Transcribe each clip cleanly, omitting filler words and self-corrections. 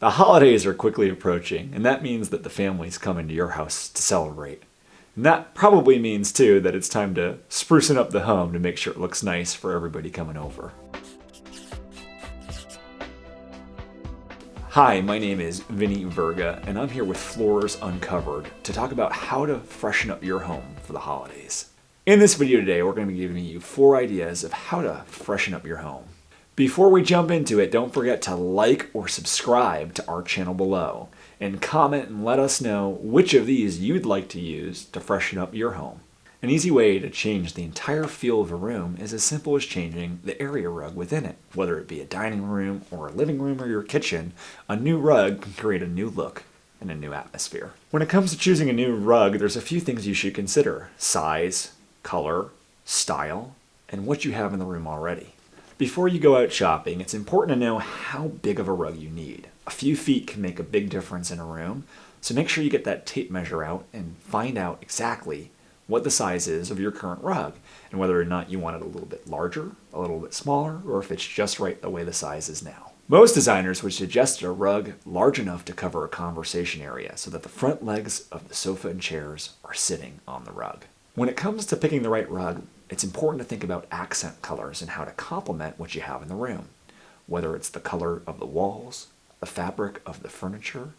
The holidays are quickly approaching, and that means that the family's coming to your house to celebrate. And that probably means, too, that it's time to sprucing up the home to make sure it looks nice for everybody coming over. Hi, my name is Vinny Verga, and I'm here with Floors Uncovered to talk about how to freshen up your home for the holidays. In this video today, we're going to be giving you 4 ideas of how to freshen up your home. Before we jump into it, don't forget to like or subscribe to our channel below, and comment and let us know which of these you'd like to use to freshen up your home. An easy way to change the entire feel of a room is as simple as changing the area rug within it. Whether it be a dining room or a living room or your kitchen, a new rug can create a new look and a new atmosphere. When it comes to choosing a new rug, there's a few things you should consider: size, color, style, and what you have in the room already. Before you go out shopping, it's important to know how big of a rug you need. A few feet can make a big difference in a room, so make sure you get that tape measure out and find out exactly what the size is of your current rug, and whether or not you want it a little bit larger, a little bit smaller, or if it's just right the way the size is now. Most designers would suggest a rug large enough to cover a conversation area so that the front legs of the sofa and chairs are sitting on the rug. When it comes to picking the right rug, it's important to think about accent colors and how to complement what you have in the room. Whether it's the color of the walls, the fabric of the furniture,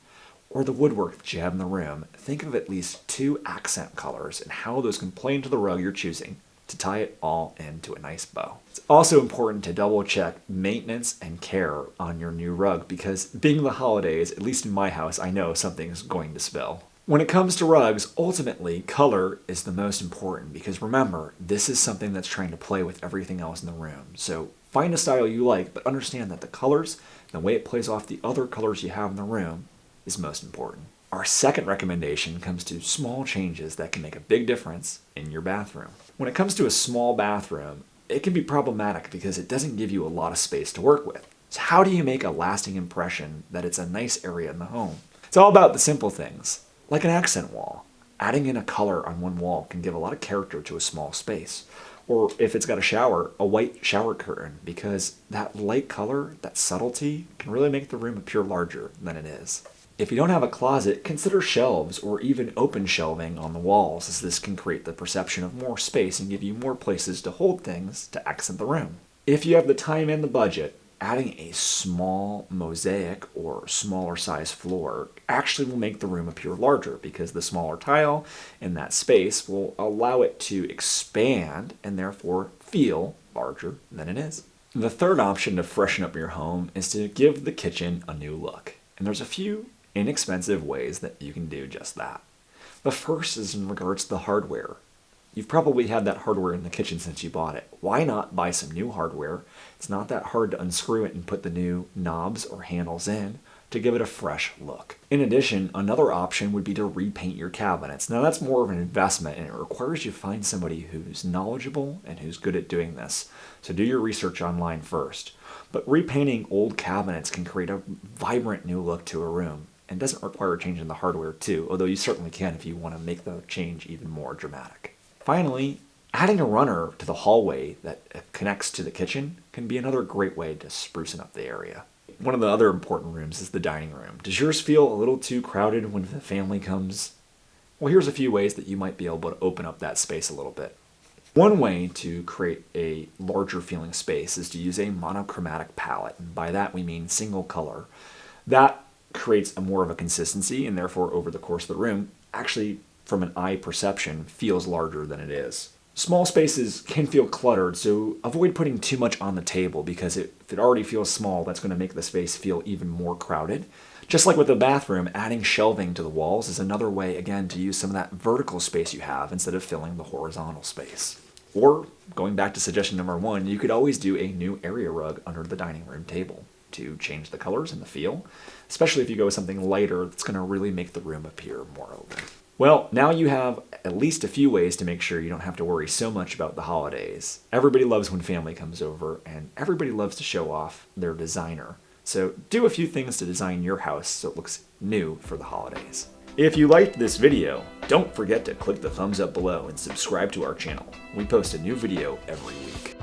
or the woodwork that you have in the room, think of at least 2 accent colors and how those can play into the rug you're choosing to tie it all into a nice bow. It's also important to double check maintenance and care on your new rug, because being the holidays, at least in my house, I know something's going to spill. When it comes to rugs, ultimately, color is the most important, because remember, this is something that's trying to play with everything else in the room. So find a style you like, but understand that the colors and the way it plays off the other colors you have in the room is most important. Our second recommendation comes to small changes that can make a big difference in your bathroom. When it comes to a small bathroom, it can be problematic because it doesn't give you a lot of space to work with. So how do you make a lasting impression that it's a nice area in the home? It's all about the simple things, like an accent wall. Adding in a color on one wall can give a lot of character to a small space. Or if it's got a shower, a white shower curtain, because that light color, that subtlety, can really make the room appear larger than it is. If you don't have a closet, consider shelves or even open shelving on the walls, as this can create the perception of more space and give you more places to hold things to accent the room. If you have the time and the budget, adding a small mosaic or smaller size floor actually will make the room appear larger, because the smaller tile in that space will allow it to expand and therefore feel larger than it is. The third option to freshen up your home is to give the kitchen a new look. And there's a few inexpensive ways that you can do just that. The first is in regards to the hardware. You've probably had that hardware in the kitchen since you bought it. Why not buy some new hardware? It's not that hard to unscrew it and put the new knobs or handles in to give it a fresh look. In addition, another option would be to repaint your cabinets. Now that's more of an investment, and it requires you to find somebody who's knowledgeable and who's good at doing this. So do your research online first. But repainting old cabinets can create a vibrant new look to a room, and doesn't require changing the hardware too, although you certainly can if you want to make the change even more dramatic. Finally, adding a runner to the hallway that connects to the kitchen can be another great way to sprucing up the area. One of the other important rooms is the dining room. Does yours feel a little too crowded when the family comes? Well, here's a few ways that you might be able to open up that space a little bit. One way to create a larger feeling space is to use a monochromatic palette, and by that we mean single color. That creates more of a consistency, and therefore over the course of the room, actually from an eye perception, feels larger than it is. Small spaces can feel cluttered, so avoid putting too much on the table, because if it already feels small, that's going to make the space feel even more crowded. Just like with the bathroom, adding shelving to the walls is another way, again, to use some of that vertical space you have instead of filling the horizontal space. Or, going back to suggestion number 1, you could always do a new area rug under the dining room table to change the colors and the feel, especially if you go with something lighter that's going to really make the room appear more open. Well, now you have at least a few ways to make sure you don't have to worry so much about the holidays. Everybody loves when family comes over, and everybody loves to show off their designer. So do a few things to design your house so it looks new for the holidays. If you liked this video, don't forget to click the thumbs up below and subscribe to our channel. We post a new video every week.